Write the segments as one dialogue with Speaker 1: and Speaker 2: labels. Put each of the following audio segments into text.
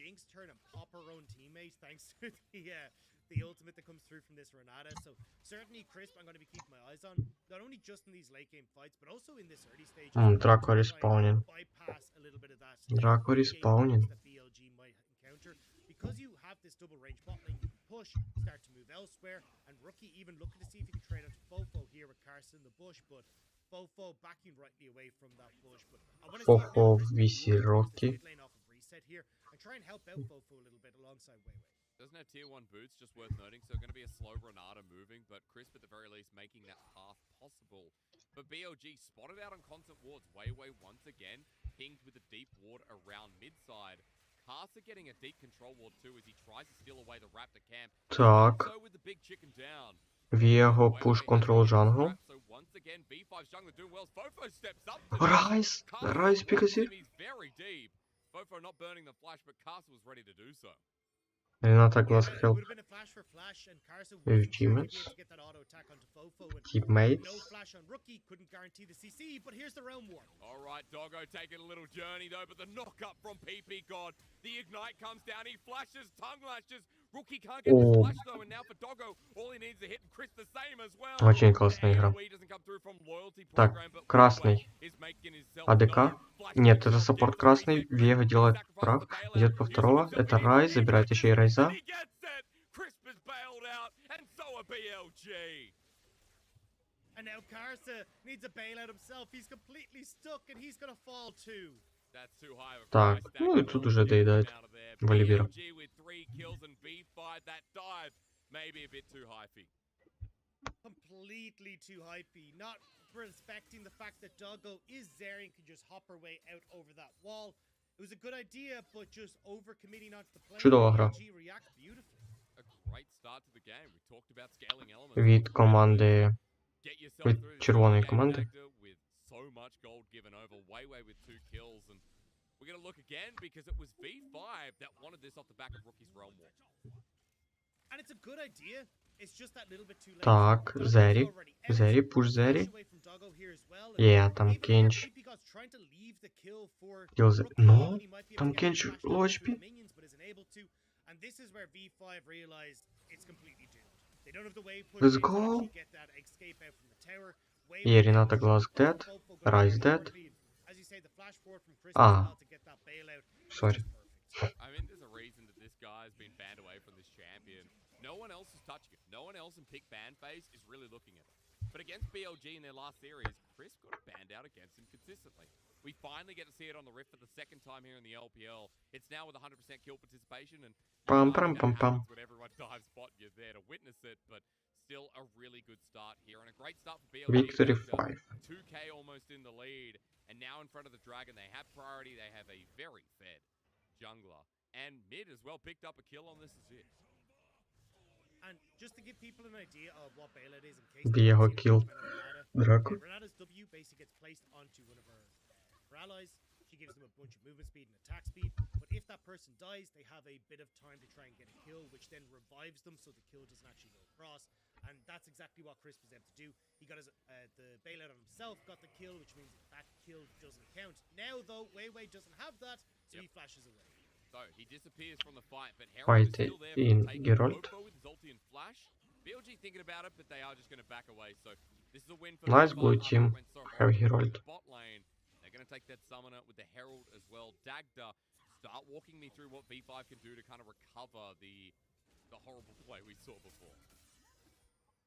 Speaker 1: Jinx turn and pop her own teammate thanks to the ultimate that comes through from this Renata. So certainly Crisp I'm going to be keeping my eyes on, not only just in these late game fights, but also in this early stage.
Speaker 2: Драко респаунен.
Speaker 1: Bypass a little bit of that.
Speaker 2: Драко респаунен.
Speaker 1: That BLG might encounter. Because you have this double range bot lane, you can push, start to move elsewhere, and Rookie even looking to see if he can trade out to Fofo here with karsa in the bush, but Fofo backing rightly away from that bush. But I want to
Speaker 2: Фофо виси Рокки.
Speaker 1: reset here and try and help out Fofo a little bit alongside Weiwei.
Speaker 3: Doesn't have tier 1 boots, just worth noting, so going to be a slow Renata moving, but Crisp at the very least making that path possible. But BLG spotted out on constant wards. Weiwei once again pinged with a deep ward around mid-side. Karsa getting a deep control ward too as he tries to steal away the Raptor camp.
Speaker 2: Так.
Speaker 3: So with the big chicken down.
Speaker 2: Viego push control jungle.
Speaker 3: So once again, B5's jungler doing well. Fofo steps up.
Speaker 2: Rise! Rise because
Speaker 3: He's very deep. Fofo not burning the flash, but Karsa was ready to do so.
Speaker 2: Renata glass help his teammates. Teammates.
Speaker 1: No flash on Rookie, couldn't guarantee the CC, but here's the realm war.
Speaker 3: All right, Doggo taking a little journey though, but the knock up from PP God. The ignite comes down, he flashes, tongue lashes. Rookie can't get the flash though, and now for Doggo, all he needs is a hit and Chris the same as well.
Speaker 2: Очень классная игра. Так, красный. АДК. Нет, это саппорт красный. Вега делает прав. Идет по второго. Это Райз. Забирает еще и Райза.
Speaker 1: And now karsa needs a bailout himself. He's completely stuck and he's gonna fall too.
Speaker 2: Так, ну и тут уже доедает Валивира.
Speaker 1: Completely too hypey, not respecting the fact that Doggo is there and can just hop her way out over that wall. It was a good idea, but just overcommitting onto the play.
Speaker 2: Чудова игра. Від команди... Від червоної команди.
Speaker 3: So much gold given over. Weiwei with 2 kills, and we're going to look again because it was V5 that wanted this off the back of Rookie's realm war.
Speaker 1: And it's a good idea. It's just that little bit too late.
Speaker 2: Так, Зері. Зері, пуш Зері. Є, там Кенч. Кіл Зері. Ну, там Кенч лоу HP. Let's go. Є, Рената Глаз dead. Райз dead. А, sorry.
Speaker 3: I mean, there's a reason that this guy's been banned away from this champion. No one else is touching it. No one else in pick ban phase is really looking at it. But against BLG in their last series, Chris got banned out against him consistently. We finally get to see it on the Rift for the second time here in the LPL. It's now with 100% kill participation, and when everyone dives spot, you're there to witness it. But still a really good start here, and a great start for BLG.
Speaker 2: Victory 5.
Speaker 3: 2K almost in the lead, and now in front of the Dragon, they have priority. They have a very fed jungler, and mid as well picked up a kill on this as it.
Speaker 1: And just to give people an idea of what bailout is, in case
Speaker 2: Viego killed Draco.
Speaker 1: Renata's W basically gets placed onto one of her allies. She gives them a bunch of movement speed and attack speed, but if that person dies, they have a bit of time to try and get a kill, which then revives them so the kill doesn't actually go across. And that's exactly what Chris was able to do. He got his the bailout on himself, got the kill, which means that kill doesn't count. Now though, Weiwei doesn't have that, so he flashes away.
Speaker 3: So he disappears from the fight, but Herald is still there
Speaker 2: in
Speaker 3: for
Speaker 2: Geralt.
Speaker 3: with his ulti and flash. BLG thinking about it, but they are just going to back away. So this is a win for
Speaker 2: Nice blue team. Have Herald.
Speaker 3: Bot lane. They're going to take that summoner with the Herald as well. Dagda, start walking me through what V5 can do to kind of recover the horrible play we saw before.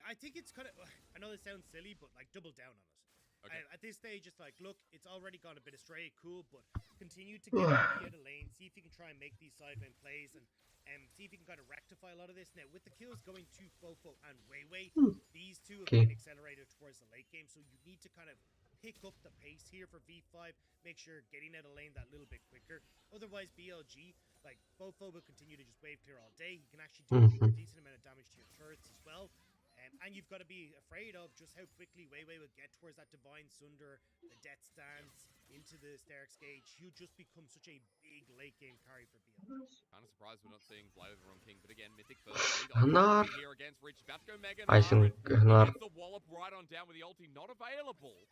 Speaker 1: I think it's kind of, I know this sounds silly, but like double down on it. Okay. At this stage, it's like, look, it's already gone a bit astray, cool, but continue to get out of the lane, see if you can try and make these side lane plays, and see if you can kind of rectify a lot of this. Now, with the kills going to Fofo and Weiwei, these two have been accelerated towards the late game, so you need to kind of pick up the pace here for V5, make sure getting out of lane that little bit quicker. Otherwise, BLG, like, Fofo will continue to just wave clear all day. He can actually do a decent amount of damage to your turrets as well. And you've got to be afraid of just how quickly Weiwei will get towards that Divine Sunder, the Death Stance, into the Sterix gauge. He'll just become such a big late game carry for BL.
Speaker 3: Kind of surprised we're not seeing Blade of the Wrong King, but again, Mythic first
Speaker 2: Gnar.
Speaker 3: here against Rich. About to go Mega
Speaker 2: I think Gnar.
Speaker 3: The wallop right on down with the ulti not available.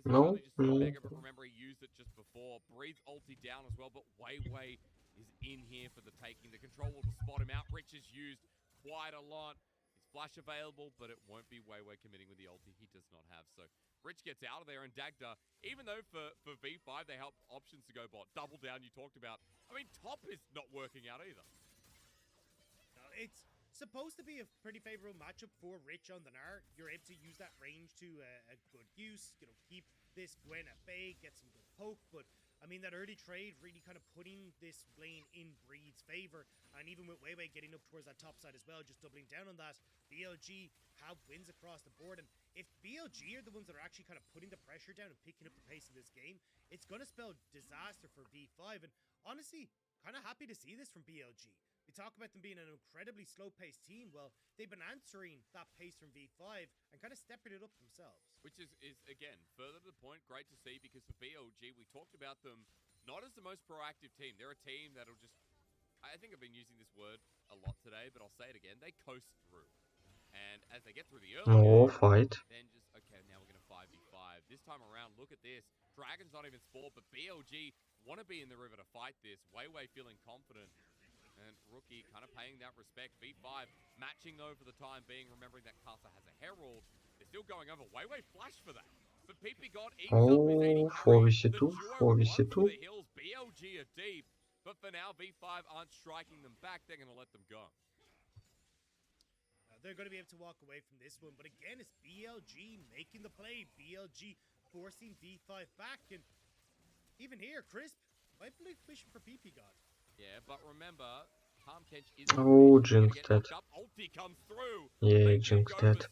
Speaker 2: No,
Speaker 3: Mega, but remember he used it just before. Breathes ulti down as well, but Weiwei is in here here for the taking. The control will spot him out. Rich is used quite a lot. His flash available, but it won't be Weiwei committing with the ulti he does not have. So Rich gets out of there, and Dagda, even though for V5 they help options to go bot, double down you talked about. I mean, top is not working out either.
Speaker 1: No, it's supposed to be a pretty favorable matchup for Rich on the Gnar. You're able to use that range to a good use, you know, keep this Gwen at bay, get some good poke, but I mean, that early trade really kind of putting this lane in Breed's favor, and even with Weiwei getting up towards that top side as well, just doubling down on that, BLG have wins across the board, and if BLG are the ones that are actually kind of putting the pressure down and picking up the pace of this game, it's going to spell disaster for V5, and honestly, kind of happy to see this from BLG. We talk about them being an incredibly slow-paced team. Well, they've been answering that pace from V5 and kind of stepping it up themselves.
Speaker 3: Which is again, further to the point, great to see, because for BLG, we talked about them not as the most proactive team. They're a team that'll just, I think I've been using this word a lot today, but I'll say it again, they coast through. And as they get through the early game,
Speaker 2: fight.
Speaker 3: then just, okay, now we're going to 5v5. This time around, look at this. Dragon's not even spawned, but BLG want to be in the river to fight this. Weiwei feeling confident. And Rookie kind of paying that respect. V5 matching though for the time being, remembering that karsa has a herald. They're still going over. Weiwei flash for that. But PP God eats up his 80
Speaker 2: 4v2, 4v2.
Speaker 3: the hills. BLG are deep. But for now, V5 aren't striking them back. They're going to let them go.
Speaker 1: They're going to be able to walk away from this one. But again, it's BLG making the play. BLG forcing V5 back. And even here, Crisp might be fishing for PP God.
Speaker 3: Yeah, but remember, is
Speaker 2: Jinx dead.
Speaker 3: Ulti comes through.
Speaker 2: Yeah, Jinx dead.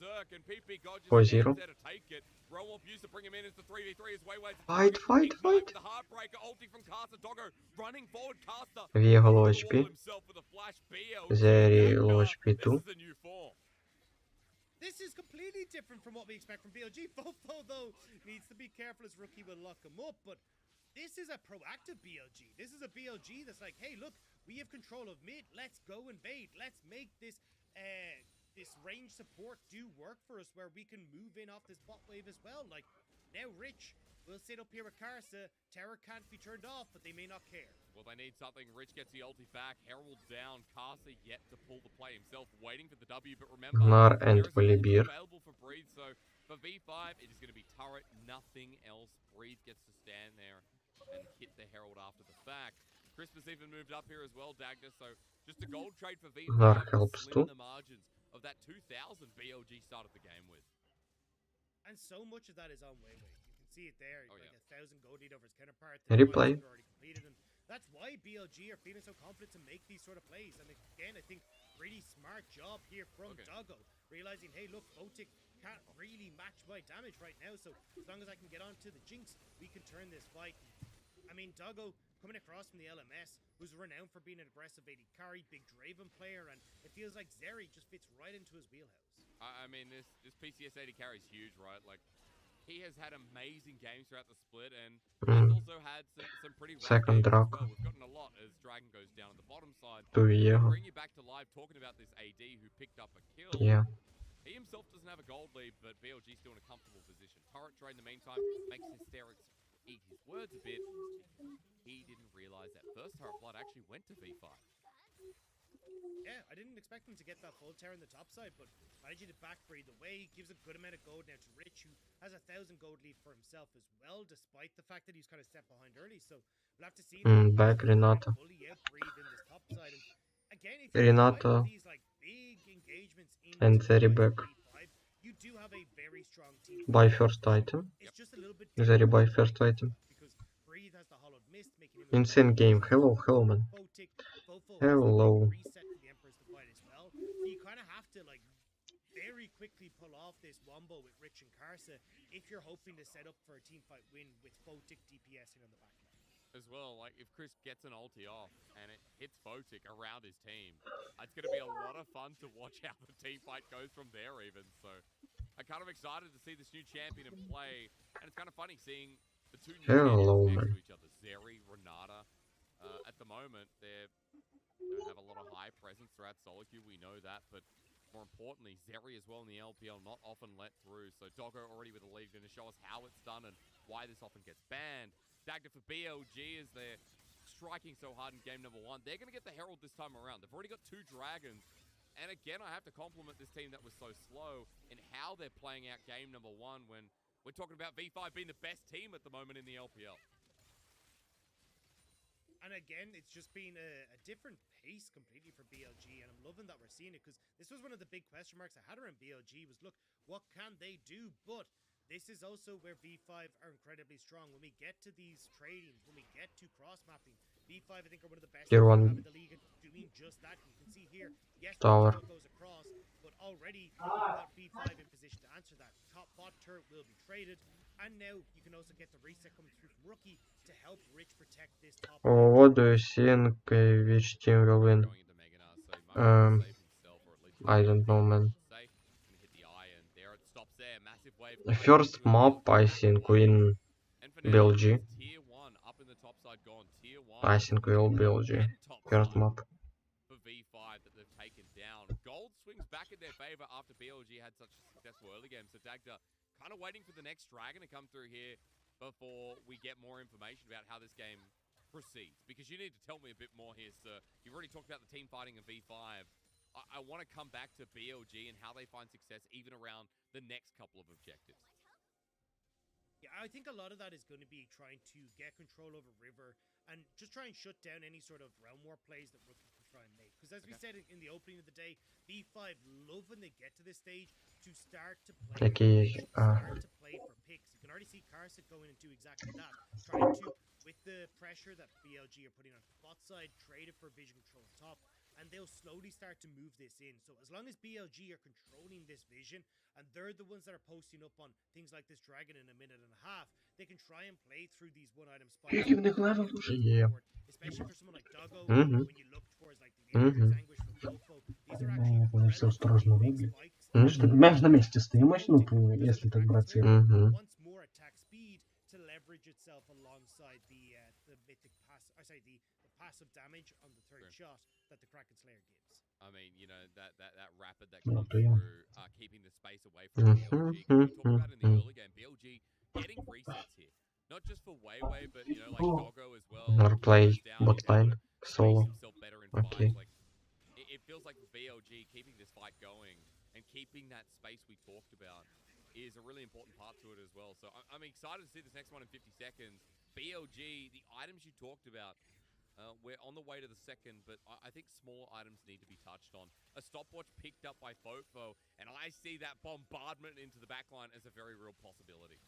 Speaker 2: 4-0. Fight. Viego low HP. Zeri low HP too.
Speaker 1: This is completely different from what we expect from BLG. Fofo, though, needs to be careful as Rookie will lock him up, but this is a proactive BLG. This is a BLG that's like, hey, look, we have control of mid. Let's go invade. Let's make this this range support do work for us, where we can move in off this bot wave as well. Like, now Rich will sit up here with karsa. Terror can't be turned off, but they may not care.
Speaker 3: Well, they need something. Rich gets the ulti back. Herald down. karsa yet to pull the play himself, waiting for the W. But remember,
Speaker 2: Gnar and Volibear
Speaker 3: available for Breed. So for V5, it is going to be turret, nothing else. Breed gets to stand there and hit the herald after the fact. Christmas even moved up here as well, Dagda. So just a gold trade for V5.
Speaker 2: Gnar helps too.
Speaker 3: The margins of that 2,000 BLG started the game with.
Speaker 1: And so much of that is on Weiwei. You can see it there.
Speaker 3: Oh,
Speaker 1: like
Speaker 3: yeah.
Speaker 1: 1,000 gold lead over his counterpart.
Speaker 2: Replay.
Speaker 1: Already completed, and that's why BLG are feeling so confident to make these sort of plays. And again, I think really smart job here from Doggo, realizing, hey, look, Photic can't really match my damage right now. So as long as I can get onto the Jinx, we can turn this fight. I mean, Doggo coming across from the LMS, who's renowned for being an aggressive AD carry, big Draven player, and it feels like Zeri just fits right into his wheelhouse.
Speaker 3: I mean, this PCS AD carry is huge, right? Like, he has had amazing games throughout the split, and he's also had some pretty
Speaker 2: second drop.
Speaker 3: Well. We've gotten a lot as Dragon goes down on the bottom side.
Speaker 2: To Viego.
Speaker 3: Bring you back to live talking about this AD who picked up a kill.
Speaker 2: Yeah.
Speaker 3: He himself doesn't have a gold lead, but BLG's still in a comfortable position. Turret trade in the meantime makes Hysterics eat his words a bit. He didn't realize that first turret blood actually went to V5.
Speaker 1: Yeah, I didn't expect him to get that full tower on the top side, but managing to back Breed away gives a good amount of gold now to Rich, who has 1,000 gold lead for himself as well, despite the fact that he's kind of stepped behind early. So we'll have to see.
Speaker 2: Back Renata.
Speaker 1: Fully out Breed in this top side. And again, if
Speaker 2: Renata
Speaker 1: these like big engagements in
Speaker 2: and Zeri back.
Speaker 1: you do have a very strong team.
Speaker 2: Buy first item.
Speaker 1: It's just a little bit
Speaker 2: Zeri buy first item.
Speaker 1: because Breed has the hollowed mist, making him
Speaker 2: Insane game. Hello, man. Hello.
Speaker 1: Reset to the Emperor's Divide as well. So you kind of have to like very quickly pull off this wombo with Rich and karsa if you're hoping to set up for a team fight win with Photic DPSing on the back line.
Speaker 3: As well, like if Chris gets an ulti off and it hits Photic around his team, it's going to be a lot of fun to watch how the team fight goes from there even. So I'm kind of excited to see this new champion in play, and it's kind of funny seeing the two new champions next to each other. Zeri, Renata, at the moment they have a lot of high presence throughout solo queue, we know that, but more importantly, Zeri as well in the LPL, not often let through. So Doggo already with the lead, going to show us how it's done and why this often gets banned. Dagda for BLG as they're striking so hard in game number 1. They're going to get the Herald this time around. They've already got 2 Dragons. And again, I have to compliment this team that was so slow in how they're playing out game number 1 when we're talking about V5 being the best team at the moment in the LPL.
Speaker 1: And again, it's just been a different pace completely for BLG, and I'm loving that we're seeing it, because this was one of the big question marks I had around BLG was, look, what can they do? But this is also where V5 are incredibly strong. When we get to these tradings, when we get to cross-mapping, V5, I think, are one of the best
Speaker 2: Tier
Speaker 1: teams
Speaker 2: 1
Speaker 1: in the league at doing just that. You can see here, yes,
Speaker 2: tower.
Speaker 1: the goes across, but already we've got V5 in position to answer that. Top bot turret will be traded, and now you can also get the reset coming through from Rookie to help Rich protect this top.
Speaker 2: What do you think which team will win? I don't know, man. First map, I think, win BLG. I think we'll BLG. First map.
Speaker 3: For V5 that they've taken down. Gold swings back in their favor after BLG had such a successful early game. So Dagda kind of waiting for the next dragon to come through here before we get more information about how this game proceeds. Because you need to tell me a bit more here, sir. You've already talked about the team fighting in V5. I want to come back to BLG and how they find success even around the next couple of objectives.
Speaker 1: Yeah, I think a lot of that is going to be trying to get control over River and just try and shut down any sort of realm war plays that Rookie can try and make. Because as we said in the opening of the day, V5 love when they get to this stage to start to play start to play for picks. You can already see karsa going and do exactly that. Trying to, with the pressure that BLG are putting on bot side, trade it for vision control top. And they'll slowly start to move this in. So as long as BLG are controlling this vision, and they're the ones that are posting up on things like this dragon in a minute and a half, they can try and play through these one-item spikes. Especially for someone like Doggo, when you look towards like the Anguish from Fofo, these are actually relatively big spikes.
Speaker 4: Мяч на месте стоимость, ну, если так брать.
Speaker 1: Wants more attack speed to leverage itself alongside the mythic pass, the passive damage on the third shot that the Kraken Slayer gives.
Speaker 3: I mean, you know, that rapid that comes through, keeping the space away from BLG. We talked about in the early game, BLG getting resets here. Not just for Weiwei, but, you know, like Doggo as well.
Speaker 2: Or play bot line solo.
Speaker 3: Okay. Like, it feels like BLG keeping this fight going and keeping that space we talked about is a really important part to it as well. So I'm excited to see this next one in 50 seconds. BLG, the items you talked about, we're on the way to the second, but I think smaller items need to be touched on. A stopwatch picked up by Fofo, and I see that bombardment into the backline as a very real possibility.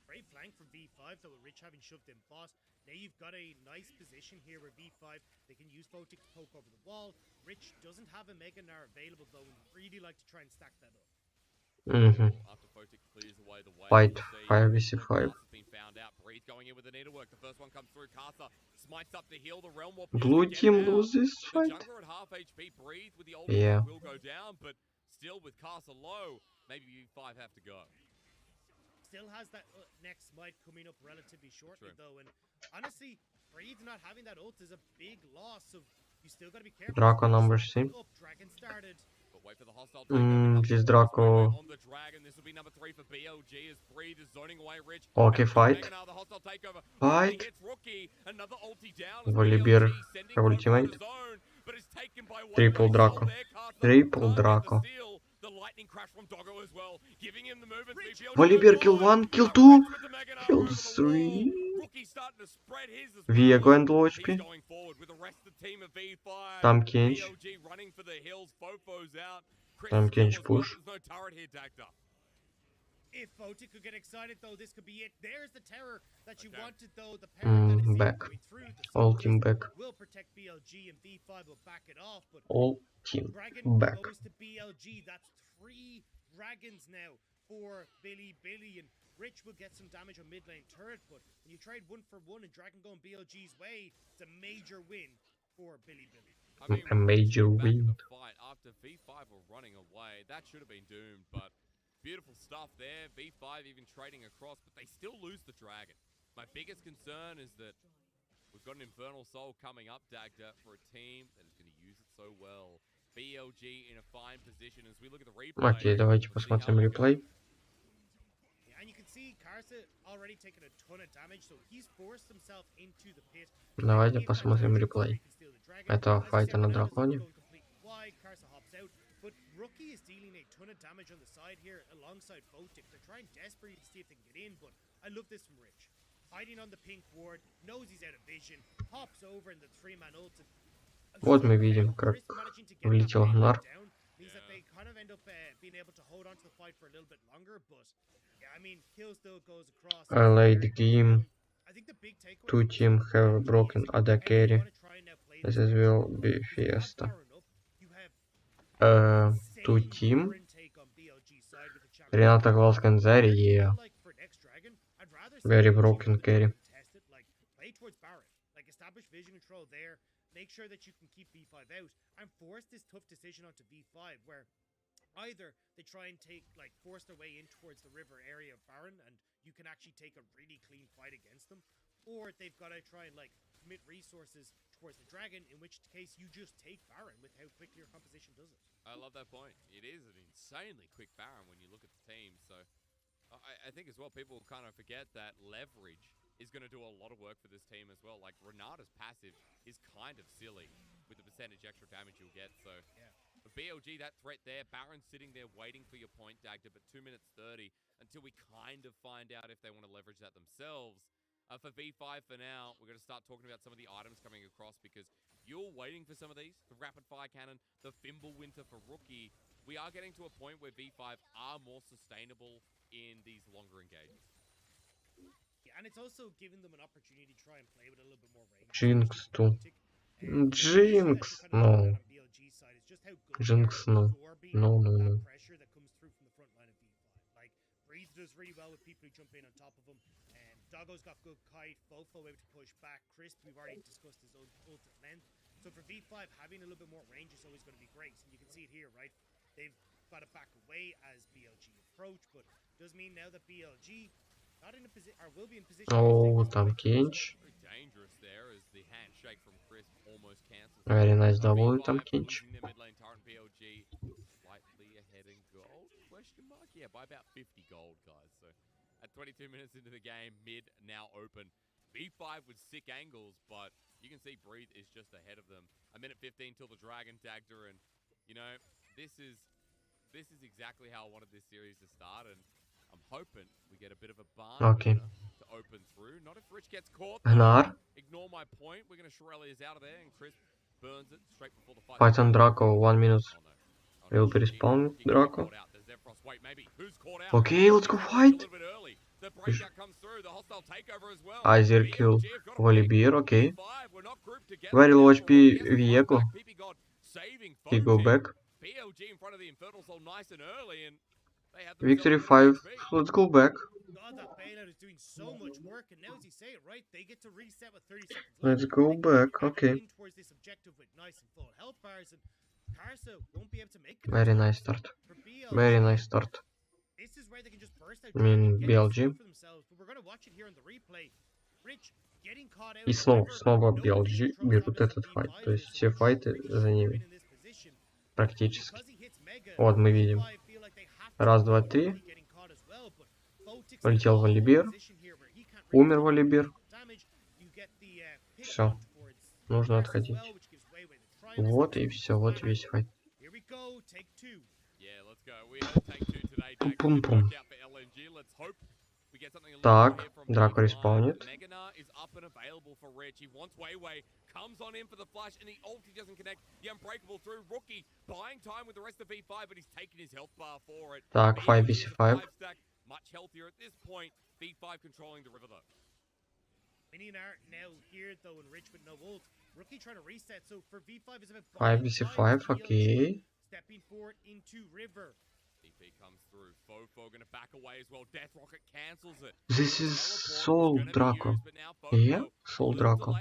Speaker 1: Great flank from V5, though, with Rich having shoved in boss. Now you've got a nice position here where V5, they can use Photic to poke over the wall. Rich doesn't have a Mega Gnar available, though, and would really like to try and stack that up.
Speaker 3: After Photic clears away the way,
Speaker 2: Fight 5v5.
Speaker 3: Going in with the needlework. The first one comes through. Karsa smites up to heal the realm.
Speaker 2: Blue team loses fight.
Speaker 3: At half HP, Breathe with the old will go down, but still with Karsa low, maybe V5 have to go.
Speaker 1: Still has that next smite coming up relatively shortly, though, and honestly, Breathe not having that ult is a big loss, so you still gotta be careful.
Speaker 2: Draco number 7.
Speaker 1: Dragon started.
Speaker 3: But wait for the hostile
Speaker 2: this Draco.
Speaker 3: On the dragon, this will be number 3 for BLG as Breathe is zoning away Rich.
Speaker 2: Okay, fight. Fight. Volibear ultimate. Triple Draco. Triple Draco. Volibear kill 1, kill 2, kill 3. Viego and low HP. Там Kench. Там Kench push.
Speaker 1: If Photic could get excited, though, this could be it. There's the terror that you wanted, though. The parry that is
Speaker 2: back.
Speaker 1: going through.
Speaker 2: All team back.
Speaker 1: Will protect BLG and V5 will back it off. But
Speaker 2: all team
Speaker 1: Dragon
Speaker 2: back.
Speaker 1: goes to BLG. That's 3 dragons now for Billy. And Rich will get some damage on mid lane turret. But when you trade 1 for 1 and Dragon going BLG's way, it's a major win for Billy.
Speaker 3: I mean,
Speaker 2: a major win.
Speaker 3: Fight after V5 were running away, that should have been doomed, but beautiful stuff there. V5 even trading across, but they still lose the dragon. My biggest concern is that we've got an Infernal Soul coming up, Dagda, for a team that is going to use it so well. BLG in a fine position as we look at the replay.
Speaker 2: Окей, давайте посмотрим реплей.
Speaker 1: And you can see karsa already taking a ton of damage, so he's forced himself into the pit.
Speaker 2: Давайте посмотрим реплей этого файта на драконе.
Speaker 1: Karsa hops out, but Rookie is dealing a ton of damage on the side here alongside Photic. They're trying desperately to see if they can get in, but I love this from Rich. Hiding on the pink ward, knows he's out of vision, hops over in the 3-man ult.
Speaker 2: Вот мы видим, как влетел Гнар.
Speaker 1: Means that they kind of end up being able to hold on to the fight for a little bit longer, but yeah, I mean, kill still goes across.
Speaker 2: Late game. Two team have broken other carry. This will be fiesta. Two team. Renato Valscanzari, yeah. Very broken carry.
Speaker 1: Play towards Baron. Like, establish vision control there. Make sure that you can keep V5 out and force this tough decision onto V5, where either they try and force their way in towards the river area of Baron and you can actually take a really clean fight against them, or they've got to try and commit resources towards the dragon, in which case you just take Baron with how quickly your composition does it.
Speaker 3: I love that point. It is an insanely quick Baron when you look at the team, so I think as well people kind of forget that leverage is going to do a lot of work for this team as well. Like, Renata's passive is kind of silly with the percentage extra damage you'll get. So, yeah. For BLG, that threat there, Baron sitting there waiting for your point, Dagda, but 2 minutes 30 until we kind of find out if they want to leverage that themselves. For V5 for now, we're going to start talking about some of the items coming across because you're waiting for some of these. The Rapid Fire Cannon, the Fimble Winter for Rookie. We are getting to a point where V5 are more sustainable in these longer engagements.
Speaker 1: And it's also giving them an opportunity to try and play with a little bit more range.
Speaker 2: Jinx too. Jinx, no. Jinx, no. No.
Speaker 1: Pressure that comes through from the front line of V5. Like, Breeze does really well with people who jump in on top of him. And Doggo's got good kite. Fofo able to push back. Crisp, we've already discussed his ult at length. So for V5, having a little bit more range is always going to be great. And you can see it here, right? They've got to back away as BLG approach, but does mean now that BLG not in a position, or will be in position.
Speaker 2: Oh, там Кинч. Very nice double там Кинч.
Speaker 3: Slightly ahead in gold? Question mark? Yeah, by about 50 gold, guys. So at 22 minutes into the game, mid now open. B5 with sick angles, but you can see Breathe is just ahead of them. A minute 15 till the Dragon Dagda, and you know, this is exactly how I wanted this series to start, and I'm hoping we get a bit of a barn to open through. Not if Rich gets caught.
Speaker 2: Gnar.
Speaker 3: Ignore my point. We're going to Shirelli's out of there, and Chris burns it straight before the fight.
Speaker 2: Fight on Draco, 1 minute. Will be respawn Draco. Okay, let's go fight. Azir kill Volibear, okay. Very low HP Viego. He go back. Victory 5, let's go back. Let's go back, okay. Very nice start. Very nice start. I mean, BLG. И снова BLG берут этот файт. То есть все файты за ними. Практически. Вот мы видим. Раз, два, три. Полетел Волибер. Умер Волибер. Все. Нужно отходить. Вот и все. Вот весь файт. Пум-пум-пум. Так, Драко респаунит. Так, 5vc5. V5, okay. This is Soul Draco. Yeah, Soul Draco.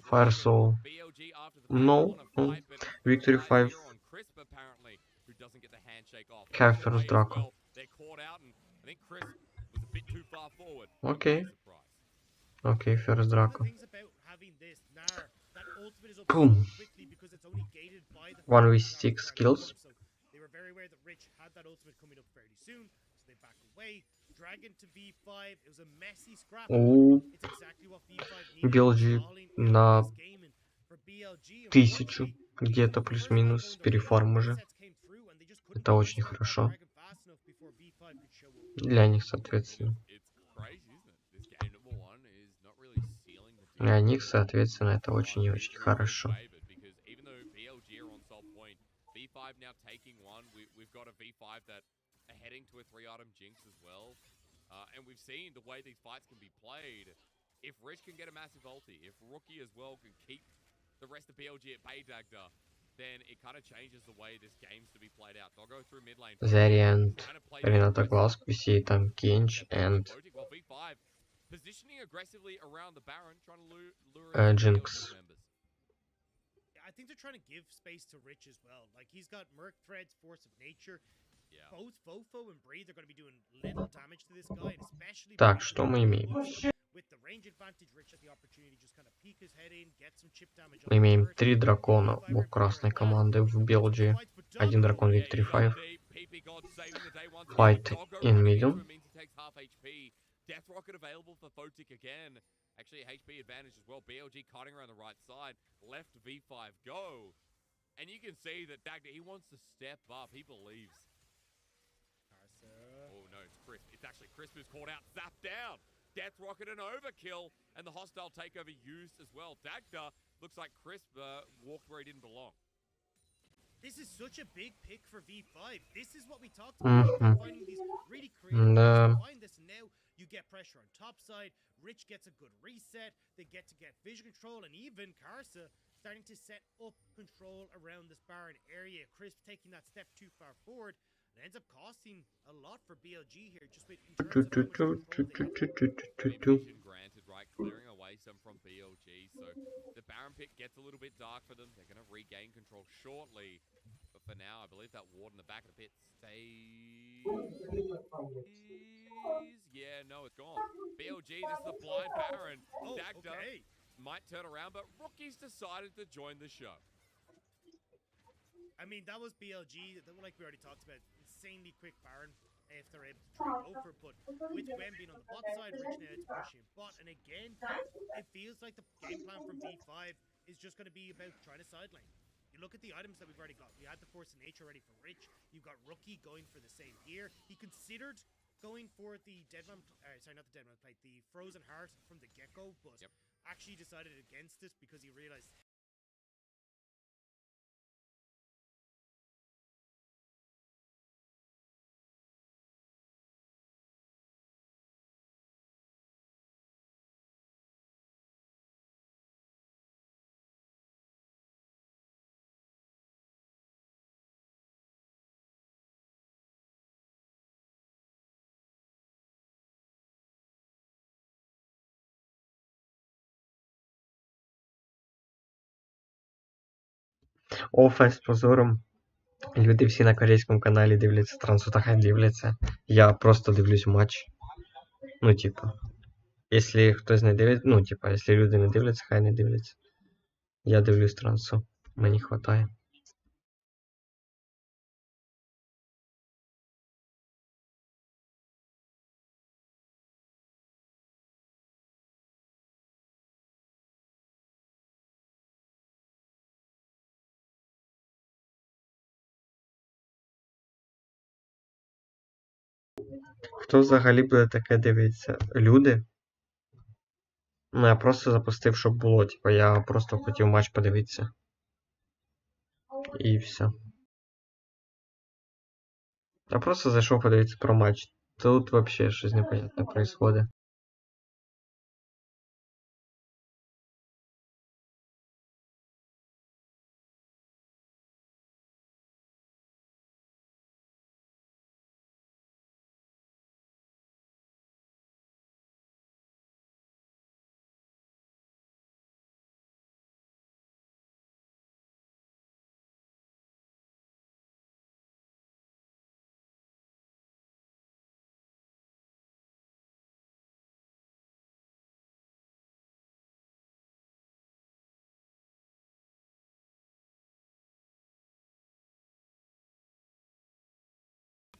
Speaker 2: Fire Soul. No. Victory 5. Have first Draco. Okay. Okay, first Draco. Boom. 1v6 kills.
Speaker 1: They were very aware that Rich had that ultimate coming up fairly soon, so
Speaker 2: У BLG на 1000 где-то плюс-минус переформ уже. Это очень хорошо. Для них, соответственно. Для них, соответственно, это очень и очень хорошо. V5 now taking one. We've got a V5 that are heading to a 3-item jinx as well. And we've seen the way these fights can be played. If Rich can get a massive ulti, if Rookie as well can keep the rest of BLG at bay, Dagda, then it kind of changes the way this game's to be played out. They'll go through mid lane. Variant, Renata Glass, PC, там Kinch, and positioning aggressively around the Baron, trying to lure Jinx.
Speaker 1: I think they're trying to give space to Rich as well. Like, he's got Merc Threads, Force of Nature. Yeah. Both Fofo and Breathe are going to be doing little damage to this guy, and especially
Speaker 2: Так, что мы имеем?
Speaker 1: With the range advantage, Rich has the opportunity to just kind of peek his head in, get some chip damage.
Speaker 2: Мы имеем 3 дракона у красной команды в BLG. Один дракон Victory 5. Fight in middle.
Speaker 3: Death Rocket available for Photic again. Actually, HP advantage as well. BLG cutting around the right side. Left V5 go. And you can see that Dagda, he wants to step up. He believes.
Speaker 1: Karsa.
Speaker 3: Oh, no, it's Crisp. It's actually Crisp who's caught out. Zapped down. Death Rocket and overkill. And the hostile takeover used as well. Dagda looks like Crisp walked where he didn't belong.
Speaker 1: This is such a big pick for V5. This is what we talked about. Finding these really creative ways to find this. And now you get pressure on top side. Rich gets a good reset. They get vision control. And even Karsa starting to set up control around this Baron area. Crisp taking that step too far forward. It ends up costing a lot for BLG here. Just in terms of how much control
Speaker 3: vision granted, right? Clearing away some from BLG. So the Baron pick gets a little bit dark for them. They're going to regain control shortly. But for now, I believe that ward in the back of the pit stays. Yeah, no, it's gone. BLG, this is the blind Baron. Dagda might turn around, but Rookie's decided to join the show.
Speaker 1: I mean, that was BLG, like we already talked about, insanely quick Baron if they're able to try and go for it, but with Gwen being on the bot side, Rich now is pushing bot, and again, it feels like the game plan from V5 is just going to be about trying to sideline. You look at the items that we've already got. We had the Force of Nature ready for Rich. You've got Rookie going for the same here. He considered going for the Deadman, sorry, not the Deadman plate, the Frozen Heart from the get-go, but actually decided against it because he realized
Speaker 2: Офа з позором. Люди всі на корейському каналі дивляться трансу, та хай дивляться. Я просто дивлюсь матч. Ну, типа, якщо хтось не дивиться, ну, типа, якщо люди не дивляться, хай не дивляться. Я дивлюсь трансу. Мені хватає. Хто взагалі буде таке дивитися? Люди? Ну, я просто запустив, щоб було. Типа, я просто хотів матч подивитися. І все. Я просто зайшов подивитися про матч. Тут вообще щось непонятне происходит.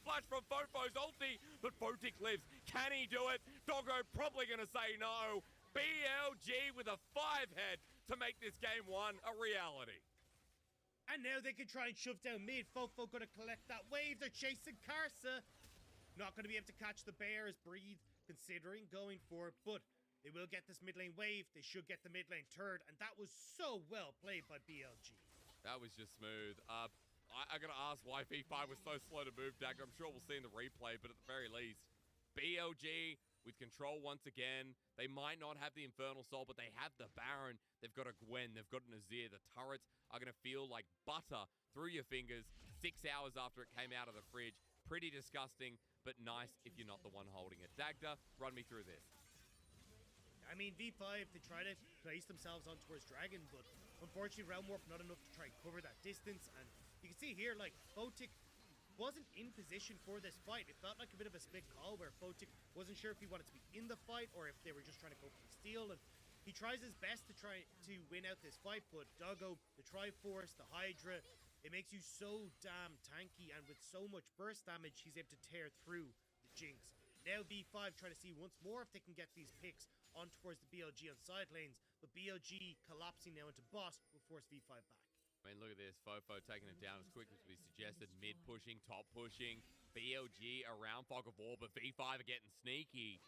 Speaker 2: flash from Fofo's ulti, but Fotic lives. Can he do it? Doggo probably going to say no. BLG with a 5-head to make this game 1 a reality.
Speaker 1: And now they can try and shove down mid. Fofo gonna collect that wave. They're chasing Karsa. Not gonna be able to catch the bear as Breathe considering going for it, but they will get this mid lane wave. They should get the mid lane turret, and that was so well played by BLG.
Speaker 2: That was just smooth. I gotta ask why V5 was so slow to move, Dagger. I'm sure we'll see in the replay, but at the very least, BLG with control once again. They might not have the Infernal Soul, but they have the Baron. They've got a Gwen. They've got an Azir. The turrets are going to feel like butter through your fingers 6 hours after it came out of the fridge. Pretty disgusting, but nice if you're not the one holding it. Dagda, run me through this.
Speaker 1: I mean, V5, they try to place themselves on towards Dragon, but unfortunately, Realm Warp not enough to try and cover that distance. And you can see here, like, Fotic wasn't in position for this fight. It felt like a bit of a split call where Fotic wasn't sure if he wanted to be in the fight or if they were just trying to go for the steal. And he tries his best to try to win out this fight, but Doggo, the Triforce, the Hydra, it makes you so damn tanky, and with so much burst damage, he's able to tear through the Jinx. Now V5 trying to see once more if they can get these picks on towards the BLG on side lanes, but BLG collapsing now into bot will force V5 back.
Speaker 2: I mean, look at this. Fofo taking it down as quick as we suggested. Mid pushing, top pushing. BLG around Fog of War, but V5 are getting sneaky.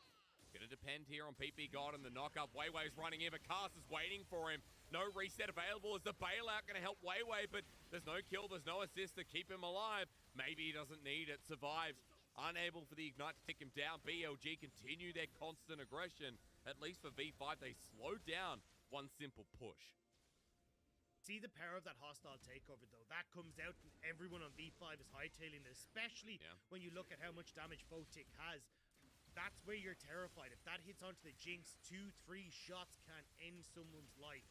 Speaker 2: Gonna depend here on PP God and the knockup. Weiwei's running in, but karsa's waiting for him. No reset available. Is the bailout gonna help Weiwei? But there's no kill, there's no assist to keep him alive. Maybe he doesn't need it. Survives. Unable for the Ignite to take him down. BLG continue their constant aggression. At least for V5, they slowed down one simple push.
Speaker 1: See the power of that hostile takeover, though. That comes out, and everyone on V5 is hightailing it, especially when you look at how much damage Fotic has. That's where you're terrified. If that hits onto the Jinx, 2-3 shots can end someone's life.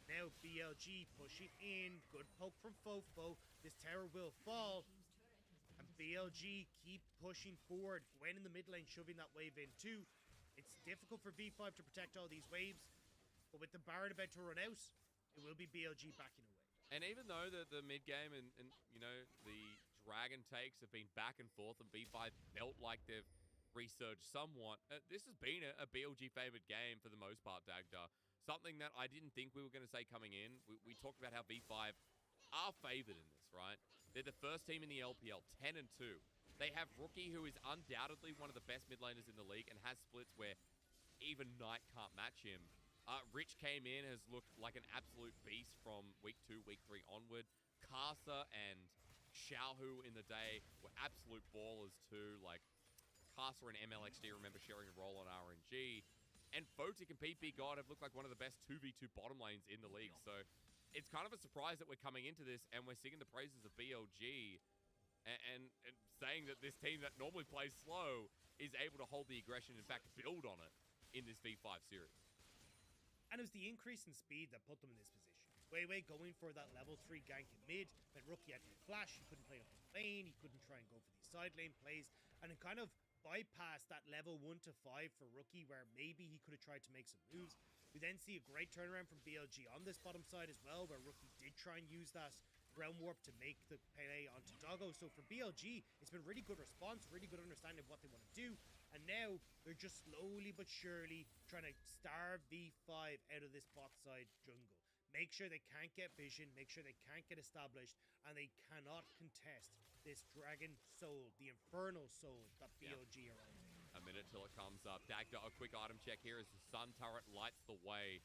Speaker 1: Now BLG pushing in. Good poke from Fofo. This tower will fall. And BLG keep pushing forward. Gwen in the mid lane shoving that wave in too. It's difficult for V5 to protect all these waves, but with the Baron about to run out, it will be BLG backing away.
Speaker 2: And even though the mid-game and you know, the Dragon takes have been back and forth and V5 felt like they've resurged somewhat, this has been a BLG favored game for the most part, Dagda. Something that I didn't think we were going to say coming in. We talked about how V5 are favored in this, right? They're the first team in the LPL, 10-2. They have Rookie, who is undoubtedly one of the best mid laners in the league and has splits where even Knight can't match him. Rich came in, has looked like an absolute beast from week 2, week 3 onward. Karsa and Xiaohu in the day were absolute ballers too. Like, Karsa and MLXD remember sharing a role on RNG. And Fotic and PP God have looked like one of the best 2v2 bottom lanes in the league. So it's kind of a surprise that we're coming into this and we're singing the praises of BLG and saying that this team that normally plays slow is able to hold the aggression, in fact, build on it in this V5 series.
Speaker 1: And it was the increase in speed that put them in this position. Weiwei going for that level 3 gank in mid, but Rookie had no flash, he couldn't play up in lane, he couldn't try and go for these side lane plays, and it kind of bypassed that level 1 to 5 for Rookie, where maybe he could have tried to make some moves. We then see a great turnaround from BLG on this bottom side as well, where Rookie did try and use that Realm Warp to make the play onto Doggo. So for BLG, it's been really good response, really good understanding of what they want to do. And now they're just slowly but surely trying to starve V5 out of this bot side jungle. Make sure they can't get vision, make sure they can't get established, and they cannot contest this Dragon Soul, the Infernal Soul that BLG are on.
Speaker 2: A minute till it comes up. Dagda, a quick item check here as the Sun Turret lights the way.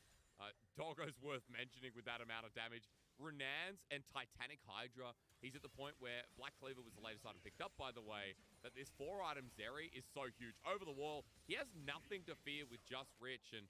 Speaker 2: Doggo's worth mentioning with that amount of damage. Renans and Titanic Hydra. He's at the point where Black Cleaver was the latest item picked up, by the way, that this 4-item Zeri is so huge. Over the wall, he has nothing to fear with just Rich, and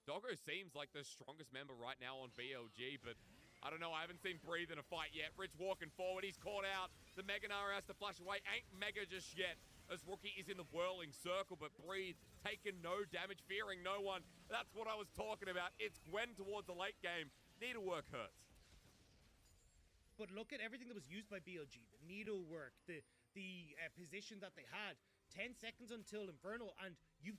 Speaker 2: Doggo seems like the strongest member right now on BLG, but I don't know, I haven't seen Breathe in a fight yet. Rich walking forward, he's caught out. The Mega Nara has to flash away. Ain't Mega just yet, as Rookie is in the whirling circle, but Breathe taking no damage, fearing no one. That's what I was talking about. It's Gwen towards the late game. Needlework hurts.
Speaker 1: But look at everything that was used by BLG. The needlework, the position that they had. 10 seconds until Infernal, and you've got